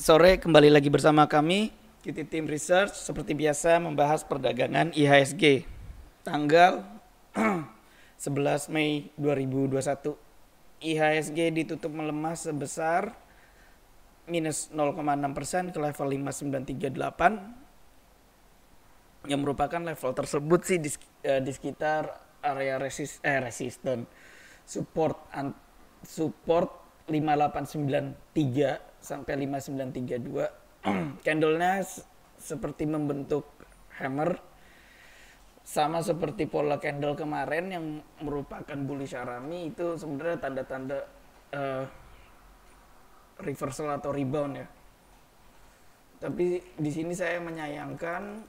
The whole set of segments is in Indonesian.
sore kembali lagi bersama kami QT Team Research seperti biasa membahas perdagangan IHSG tanggal 11 Mei 2021. IHSG ditutup melemah sebesar minus 0,6% ke level 5938 yang merupakan level tersebut sih di sekitar area resisten support 5893 sampai 5932. Candlenya seperti membentuk hammer, sama seperti pola candle kemarin yang merupakan bullish arami. Itu sebenarnya tanda-tanda reversal atau rebound ya. Tapi di sini saya menyayangkan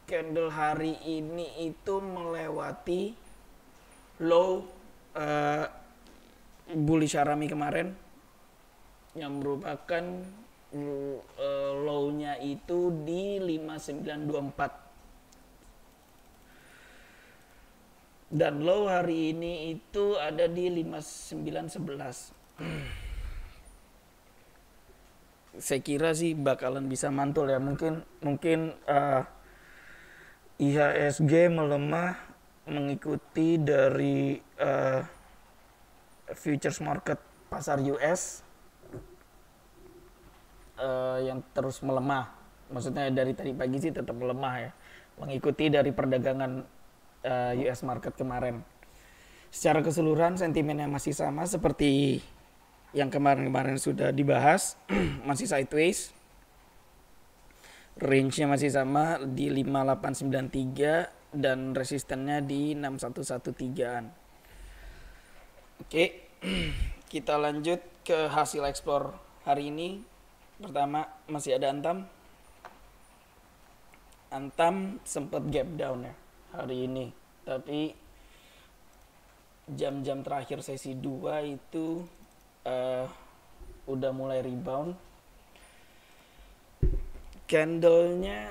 candle hari ini itu melewati low bullish arami kemarin yang merupakan low-nya itu di 5924 dan low hari ini itu ada di 5911. Saya kira sih bakalan bisa mantul ya, mungkin IHSG melemah mengikuti dari futures market pasar US yang terus melemah. Maksudnya dari tadi pagi sih tetap melemah ya, mengikuti dari perdagangan US market kemarin. Secara keseluruhan sentimennya masih sama seperti yang kemarin sudah dibahas. Masih sideways, range-nya masih sama di 5893 dan resistennya di 6113-an. Oke, kita lanjut ke hasil ekspor hari ini. Pertama masih ada Antam sempat gap down ya hari ini, tapi jam-jam terakhir sesi 2 itu udah mulai rebound. Candlenya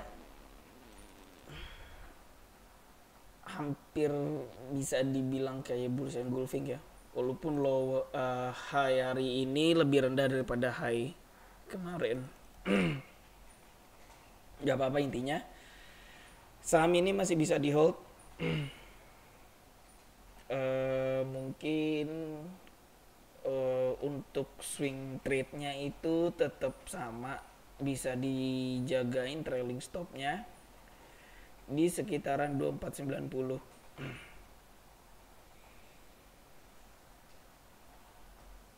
hampir bisa dibilang kayak bullish engulfing ya, walaupun low high hari ini lebih rendah daripada high kemarin. Gak apa-apa, intinya saham ini masih bisa di hold. Mungkin untuk swing trade-nya itu tetap sama, bisa dijagain trailing stop-nya di sekitaran 2490.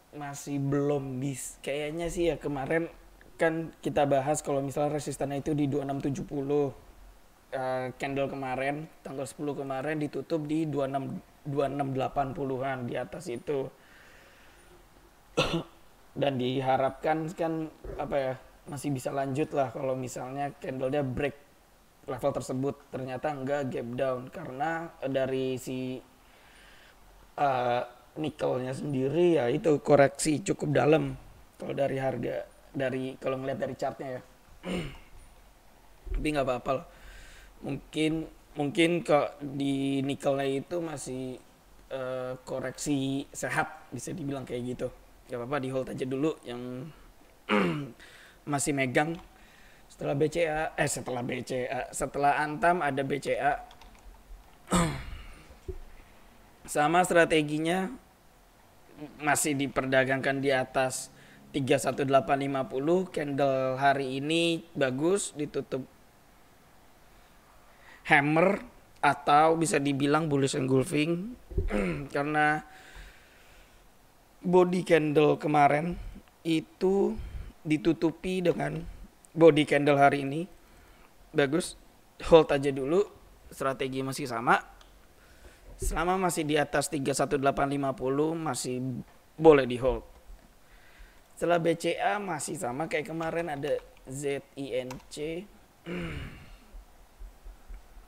Masih belum kayaknya sih ya. Kemarin kan kita bahas kalau misalnya resistannya itu di 2670. Candle kemarin tanggal 10 kemarin ditutup di 2680-an, di atas itu. Dan diharapkan kan masih bisa lanjut lah kalau misalnya candlenya break level tersebut. Ternyata enggak, gap down karena dari si nikelnya sendiri ya itu koreksi cukup dalam kalau dari harga, kalau ngeliat dari chartnya ya. Tapi nggak apa-apa lah, mungkin kok di nikelnya itu masih koreksi sehat, bisa dibilang kayak gitu. Nggak apa-apa, di hold aja dulu yang masih megang. Setelah Antam ada BCA. Sama strateginya, masih diperdagangkan di atas 31850. Candle hari ini bagus, ditutup hammer atau bisa dibilang bullish engulfing karena body candle kemarin itu ditutupi dengan body candle hari ini. Bagus, hold aja dulu, strategi masih sama. Selama masih di atas 31850 masih boleh di hold. Setelah BCA masih sama kayak kemarin, ada ZINC.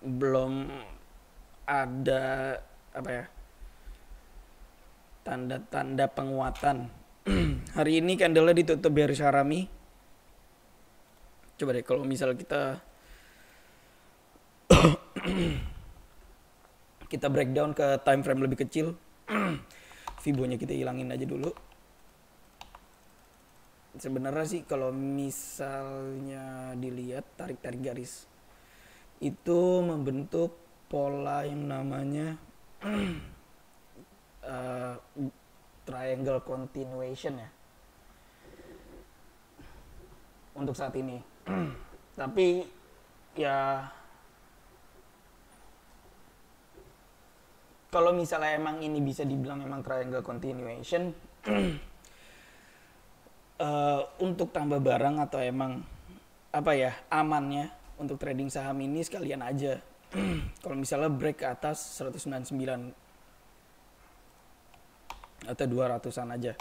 Belum ada tanda-tanda penguatan. Hari ini candlenya ditutup bearish harami. Coba deh kalau misal kita kita breakdown ke time frame lebih kecil. Fibonya kita hilangin aja dulu. Sebenarnya sih kalau misalnya dilihat tarik-tarik garis itu membentuk pola yang namanya uh, triangle continuation ya untuk saat ini. Tapi ya kalau misalnya emang ini bisa dibilang emang triangle continuation, untuk tambah barang atau emang apa ya amannya untuk trading saham ini sekalian aja. Kalau misalnya break ke atas 199 atau 200-an aja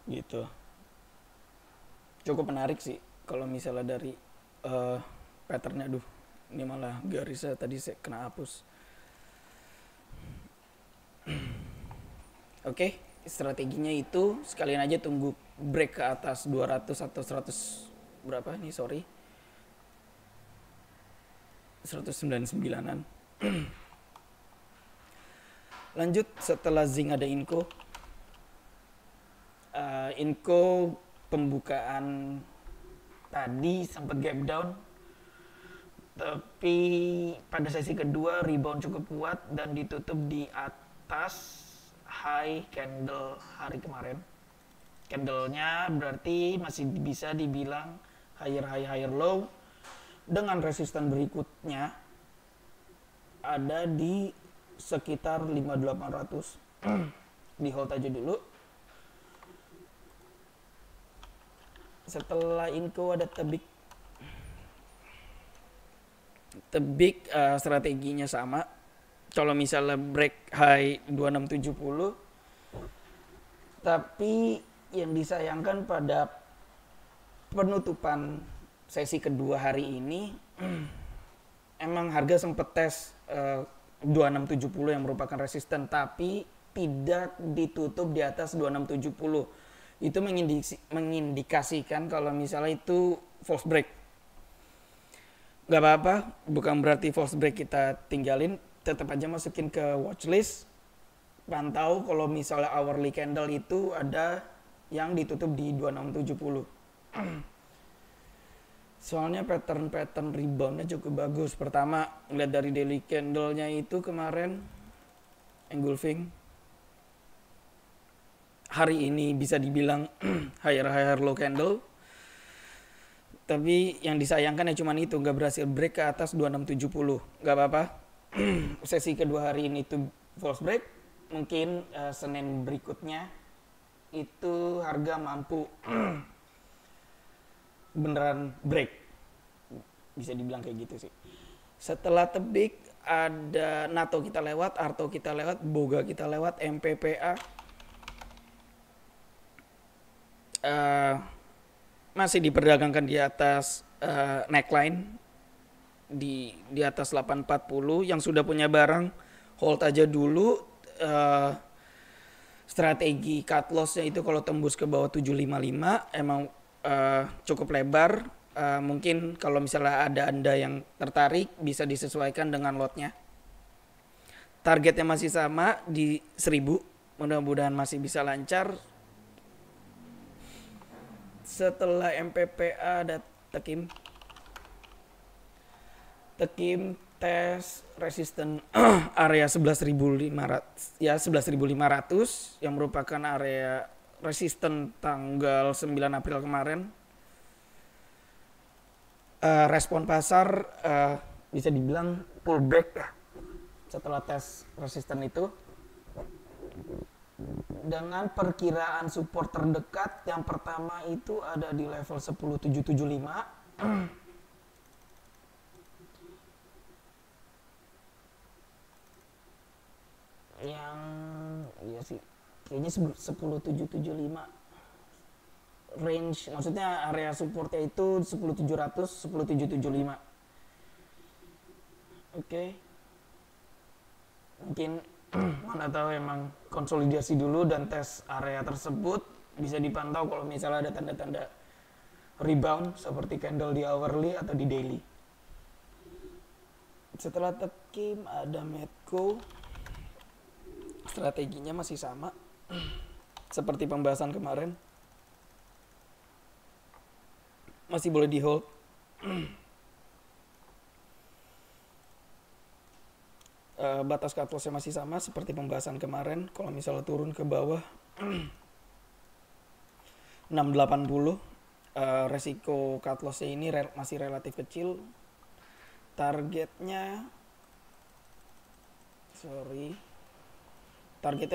gitu, cukup menarik sih kalau misalnya dari patternnya. Aduh, ini malah garisnya tadi saya kena hapus. Oke, strateginya itu sekalian aja tunggu break ke atas 200 atau 100 berapa nih, sorry, 199-an. Lanjut, setelah zinc ada Inco. Inco pembukaan tadi sempat gap down, tapi pada sesi kedua rebound cukup kuat dan ditutup di atas high candle hari kemarin. Candlenya berarti masih bisa dibilang higher high higher low, dengan resisten berikutnya ada di sekitar 5800. Di hold aja dulu. Setelah Inco ada tebik. Strateginya sama. Kalau misalnya break high 2670, tapi yang disayangkan pada penutupan sesi kedua hari ini emang harga sempat tes 2670 yang merupakan resisten, tapi tidak ditutup di atas 2670. Itu mengindikasikan kalau misalnya itu false break. Gak apa-apa, bukan berarti false break kita tinggalin, tetap aja masukin ke watchlist. Pantau kalau misalnya hourly candle itu ada yang ditutup di 2670. Soalnya pattern reboundnya cukup bagus. Pertama, ngeliat dari daily candle-nya itu kemarin engulfing. Hari ini bisa dibilang higher low candle. Tapi yang disayangkan ya cuman itu, nggak berhasil break ke atas 2670. Nggak apa-apa. Sesi kedua hari ini tuh false break. Mungkin Senin berikutnya itu harga mampu beneran break. Bisa dibilang kayak gitu sih. Setelah tebik ada NATO kita lewat, Arto kita lewat, Boga kita lewat, MPPA. Masih diperdagangkan di atas neckline di atas 840. Yang sudah punya barang hold aja dulu. Strategi cut lossnya itu kalau tembus ke bawah 755 emang cukup lebar. Mungkin kalau misalnya ada Anda yang tertarik bisa disesuaikan dengan lotnya. Targetnya masih sama di 1000. Mudah-mudahan masih bisa lancar. Setelah MPPA ada Tekim tes resisten area 11.500 ya, 11.500 yang merupakan area resisten tanggal 9 April kemarin. Respon pasar bisa dibilang pullback ya setelah tes resisten itu, dengan perkiraan support terdekat yang pertama itu ada di level 10.775. Yang iya sih kayaknya 10.775 range, maksudnya area supportnya itu 10.700 10.775. Oke. Mungkin mana tahu emang konsolidasi dulu dan tes area tersebut bisa dipantau kalau misalnya ada tanda-tanda rebound seperti candle di hourly atau di daily. Setelah Tekim ada Medco. Strateginya masih sama seperti pembahasan kemarin. masih boleh di hold. Batas cut lossnya masih sama seperti pembahasan kemarin. Kalau misalnya turun ke bawah 680, resiko cut lossnya ini masih relatif kecil. Targetnya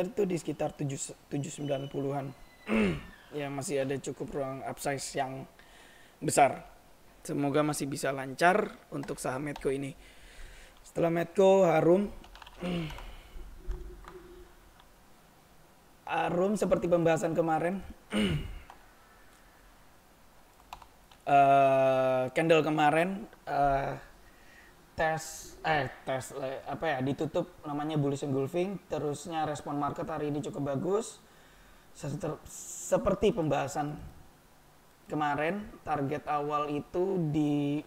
itu di sekitar 790-an. Ya masih ada cukup ruang upsize yang besar. Semoga masih bisa lancar untuk saham Medco ini. Setelah Medco, Harum seperti pembahasan kemarin. Candle kemarin ditutup namanya bullish engulfing, terusnya respon market hari ini cukup bagus. Seperti pembahasan kemarin, target awal itu di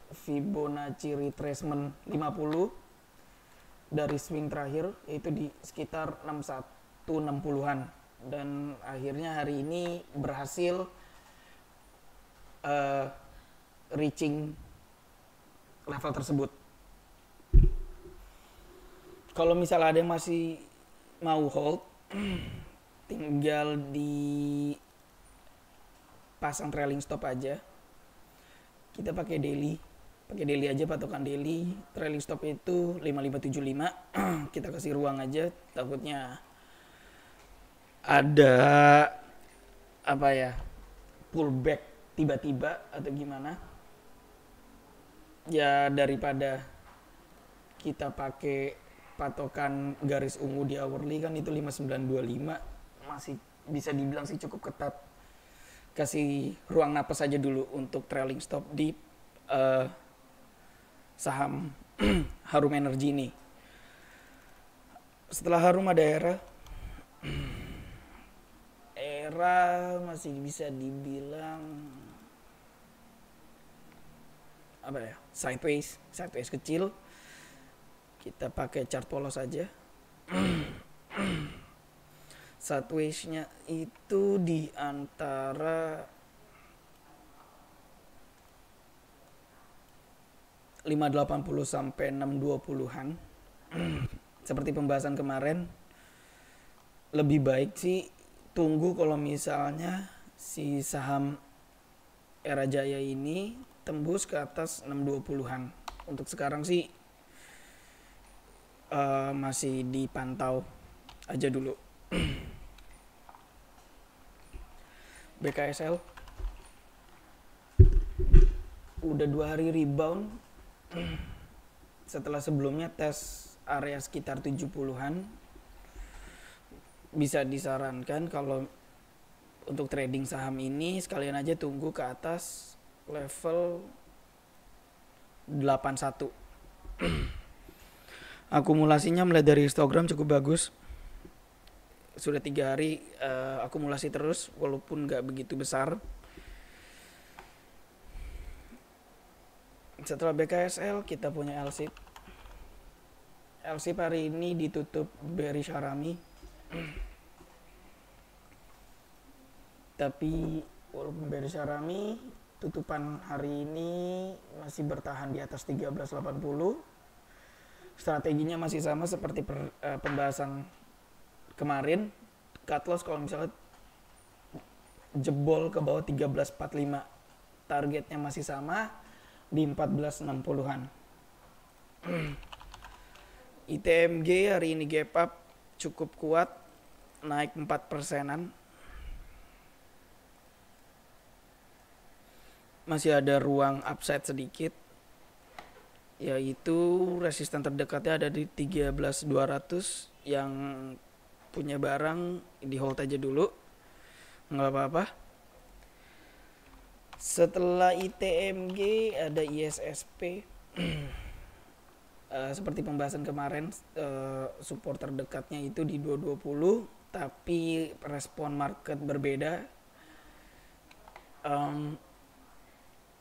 Fibonacci retracement 50 dari swing terakhir, yaitu di sekitar 6160-an, dan akhirnya hari ini berhasil reaching level tersebut. Kalau misalnya ada yang masih mau hold, tinggal di pasang trailing stop aja. Kita pakai daily aja, patokan daily. Trailing stop itu 5575. Kita kasih ruang aja, takutnya ada pullback tiba-tiba atau gimana. Ya daripada kita pakai patokan garis ungu di hourly kan itu 5925, masih bisa dibilang sih cukup ketat. Kasih ruang napas aja dulu untuk trailing stop di saham Harum Energy ini. Setelah Harum ada Era masih bisa dibilang sideways kecil. Kita pakai chart polos aja. Sideways-nya itu di antara 580 sampai 620-an. Seperti pembahasan kemarin, lebih baik sih tunggu kalau misalnya si saham Era Jaya ini tembus ke atas 620-an. Untuk sekarang sih masih dipantau aja dulu. BKSL udah 2 hari rebound setelah sebelumnya tes area sekitar 70-an. Bisa disarankan kalau untuk trading saham ini sekalian aja tunggu ke atas level 81. Akumulasinya mulai dari histogram cukup bagus. Sudah 3 hari akumulasi terus walaupun gak begitu besar. Setelah BKSL kita punya LSIP. LSIP hari ini ditutup bearish harami. Tapi walaupun bearish harami, tutupan hari ini masih bertahan di atas 1380. Strateginya masih sama seperti pembahasan kemarin. Cut loss kalau misalnya jebol ke bawah 1345. Targetnya masih sama di 1460-an. ITMG hari ini gap up cukup kuat, naik 4%-an. Masih ada ruang upside sedikit, yaitu resisten terdekatnya ada di 13.200. Yang punya barang di hold aja dulu, nggak apa-apa. Setelah ITMG ada ISSP. Seperti pembahasan kemarin, support terdekatnya itu di 220, tapi respon market berbeda.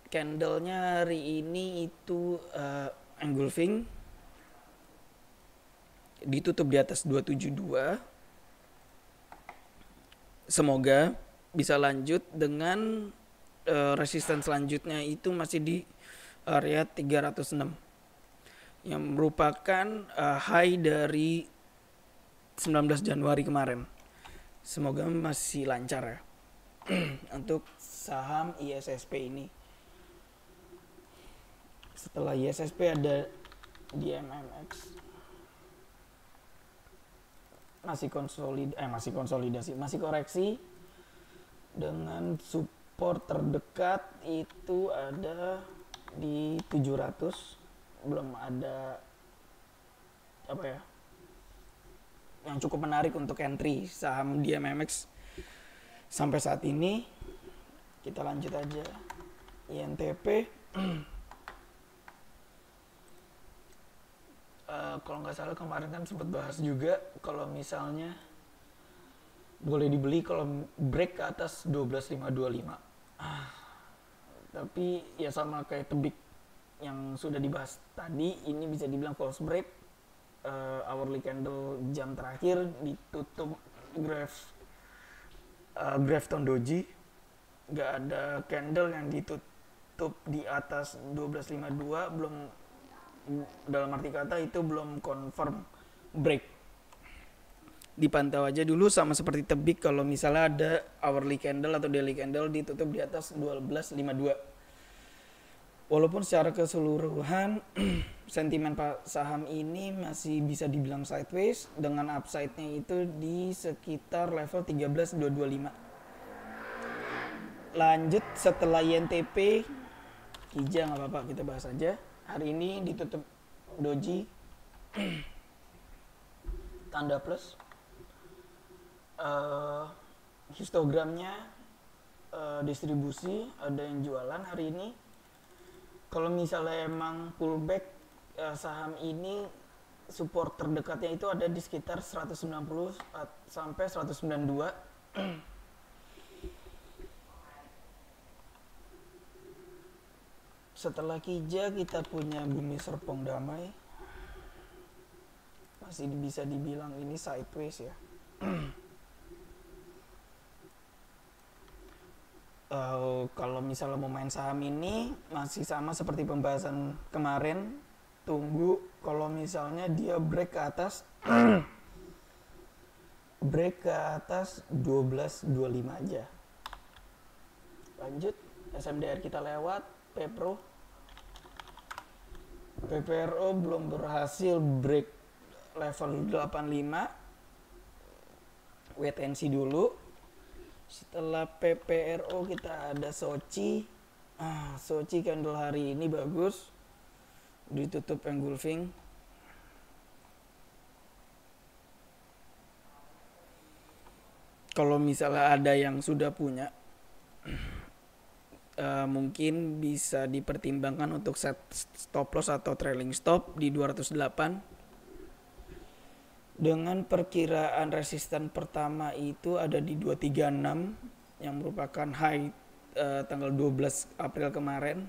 Candlenya hari ini itu engulfing, ditutup di atas 272. Semoga bisa lanjut dengan resisten selanjutnya itu masih di area 306 yang merupakan high dari 19 Januari kemarin. Semoga masih lancar ya untuk saham ISSP ini. Setelah ISSP ada DMMX, masih konsolidasi, masih koreksi dengan support terdekat itu ada di 700. Belum ada apa ya yang cukup menarik untuk entry saham DMMX sampai saat ini. Kita lanjut aja. INTP kalau nggak salah kemarin kan sempat bahas juga kalau misalnya boleh dibeli kalau break ke atas 12.525. Tapi ya sama kayak tebik yang sudah dibahas tadi, ini bisa dibilang false break. Hourly candle jam terakhir ditutup Grafton Doji, nggak ada candle yang ditutup di atas 12.52, belum, dalam arti kata itu belum confirm break. Dipantau aja dulu sama seperti tebik kalau misalnya ada hourly candle atau daily candle ditutup di atas 12.52. Walaupun secara keseluruhan sentimen saham ini masih bisa dibilang sideways dengan upside-nya itu di sekitar level 13.225. Lanjut setelah INTP, Kija nggak apa-apa kita bahas aja. Hari ini ditutup doji tanda plus. Histogramnya distribusi, ada yang jualan hari ini. Kalau misalnya emang pullback, saham ini support terdekatnya itu ada di sekitar 190 sampai 192. Setelah Kija kita punya Bumi Serpong Damai, masih bisa dibilang ini sideways ya. Kalau misalnya mau main saham ini masih sama seperti pembahasan kemarin, tunggu kalau misalnya dia break ke atas break ke atas 12.25 aja. Lanjut SMDR kita lewat. PPRO belum berhasil break level 85, wait and see dulu. Setelah PPRO kita ada Soci. Soci candle hari ini bagus, ditutup engulfing. Kalau misalnya ada yang sudah punya, mungkin bisa dipertimbangkan untuk set stop loss atau trailing stop di 208. Dengan perkiraan resisten pertama itu ada di 236 yang merupakan high tanggal 12 April kemarin.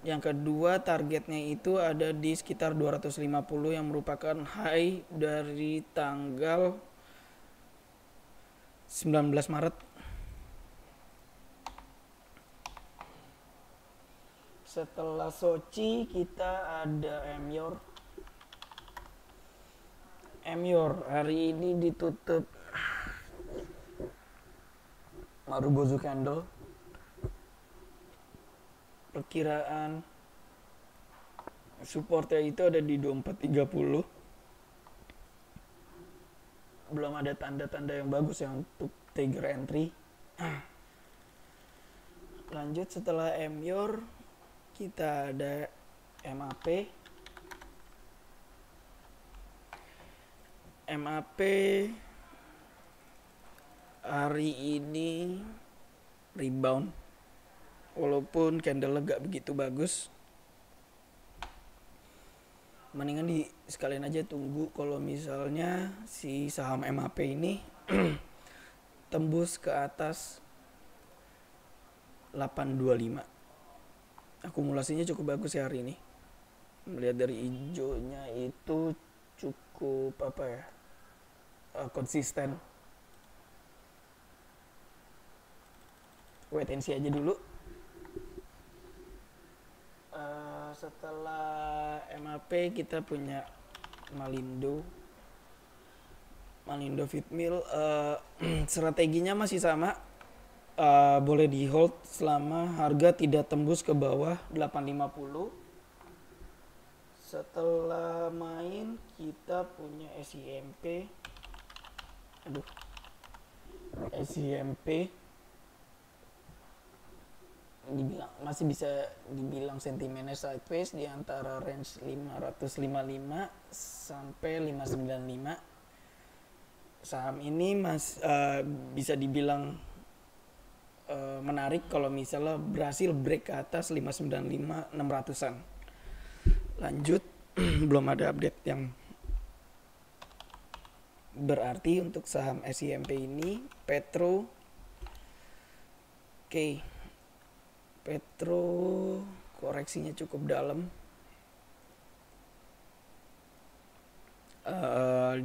Yang kedua targetnya itu ada di sekitar 250 yang merupakan high dari tanggal 19 Maret. Setelah Soci kita ada Emior hari ini ditutup Marubozu candle. Perkiraan supportnya itu ada di 2430. Belum ada tanda-tanda yang bagus yang untuk trigger entry. Lanjut setelah Emior kita ada MAP. Hari ini rebound walaupun candle gak begitu bagus. Mendingan sekalian aja tunggu kalau misalnya si saham MAP ini tembus ke atas 825. Akumulasinya cukup bagus ya hari ini. Melihat dari hijaunya itu cukup konsisten. Wait and see aja dulu. setelah MAP kita punya Malindo Feedmill. Strateginya masih sama, boleh di hold selama harga tidak tembus ke bawah 850. Setelah main kita punya SIMP masih bisa dibilang sentimennya sideways di antara range 555 sampai 595. Saham ini bisa dibilang menarik kalau misalnya berhasil break ke atas 595 600-an. Lanjut, belum ada update yang berarti untuk saham SIMP ini. Petro koreksinya cukup dalam.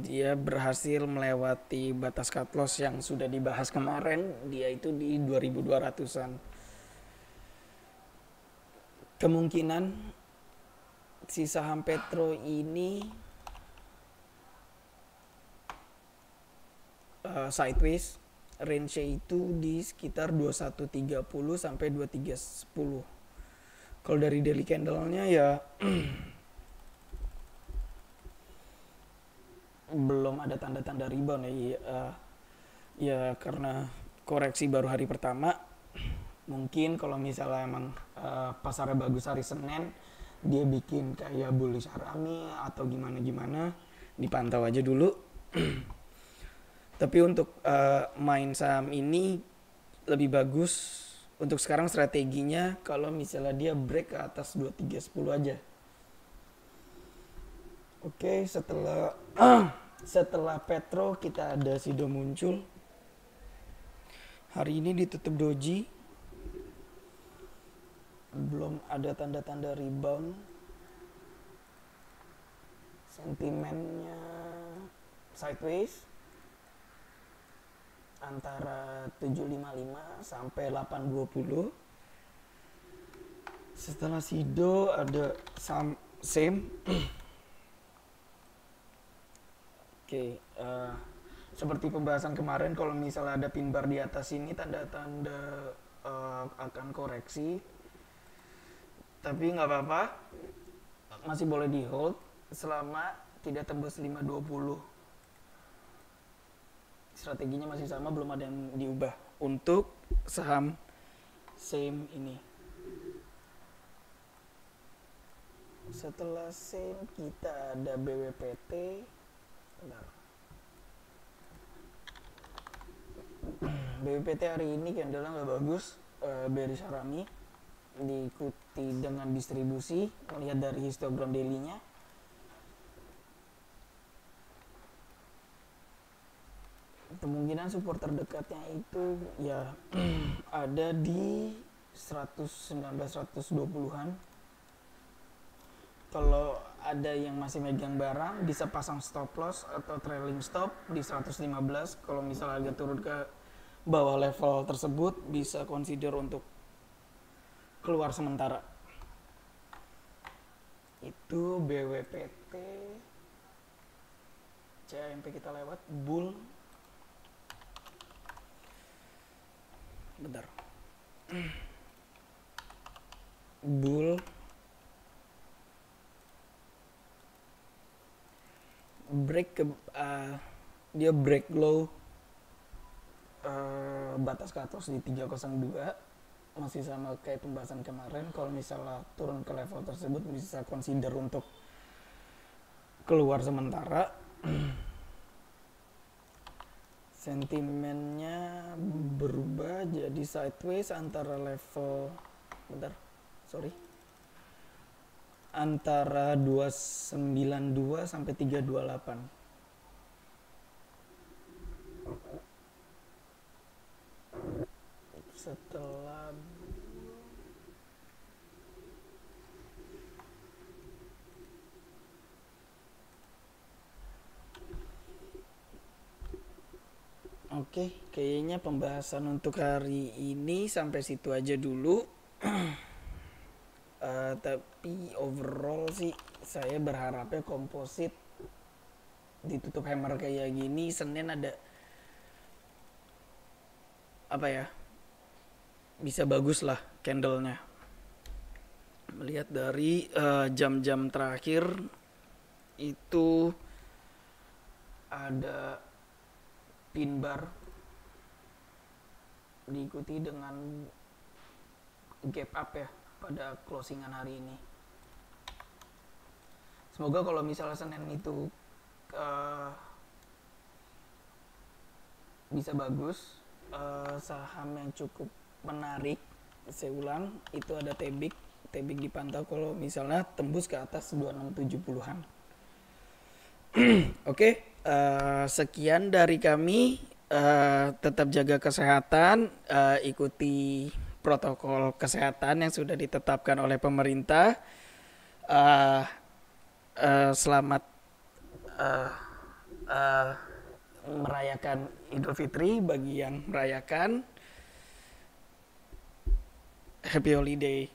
Dia berhasil melewati batas cut loss yang sudah dibahas kemarin, dia itu di 2200-an. Kemungkinan si saham Petro ini sideways, range itu di sekitar 2130 sampai 2310. Kalau dari daily candle-nya ya belum ada tanda-tanda rebound ya karena koreksi baru hari pertama. Mungkin kalau misalnya emang pasarnya bagus hari Senin, dia bikin kayak bullish harami atau gimana dipantau aja dulu. Tapi untuk main saham ini lebih bagus untuk sekarang strateginya kalau misalnya dia break ke atas 2310 aja. Oke, setelah Petro kita ada Sido muncul. Hari ini ditutup doji. Belum ada tanda-tanda rebound. Sentimennya sideways antara 755 sampai 820. Setelah Sido ada same. Seperti pembahasan kemarin, kalau misalnya ada pin bar di atas ini tanda-tanda akan koreksi. Tapi nggak apa-apa, masih boleh di hold selama tidak tembus 520. Strateginya masih sama, belum ada yang diubah untuk saham same ini. Setelah same kita ada BWPT. BWPT hari ini candlenya nggak bagus, bearish harami, diikuti dengan distribusi. Melihat dari histogram daily-nya, kemungkinan support terdekatnya itu ya ada di 119-120-an. Kalau ada yang masih megang barang bisa pasang stop loss atau trailing stop di 115. Kalau misalnya agak turun ke bawah level tersebut bisa consider untuk keluar sementara. Itu BWPT. CAMP kita lewat. Bull. Bentar. Bull. Dia break low batas ke atas di 302. Masih sama kayak pembahasan kemarin, kalau misalnya turun ke level tersebut bisa consider untuk keluar sementara. Sentimennya berubah jadi sideways antara antara 292 sampai 328. Setelah kayaknya pembahasan untuk hari ini sampai situ aja dulu. tapi overall sih saya berharapnya komposit ditutup hammer kayak gini Senin ada apa ya, bisa bagus lah candlenya. Melihat dari jam-jam terakhir itu ada pin bar diikuti dengan gap up ya pada closingan hari ini. Semoga kalau misalnya Senin itu bisa bagus, saham yang cukup menarik, saya ulang itu ada Tebik dipantau kalau misalnya tembus ke atas 2670-an. Oke, sekian dari kami. Tetap jaga kesehatan, ikuti protokol kesehatan yang sudah ditetapkan oleh pemerintah. Selamat merayakan Idul Fitri bagi yang merayakan. Happy holiday.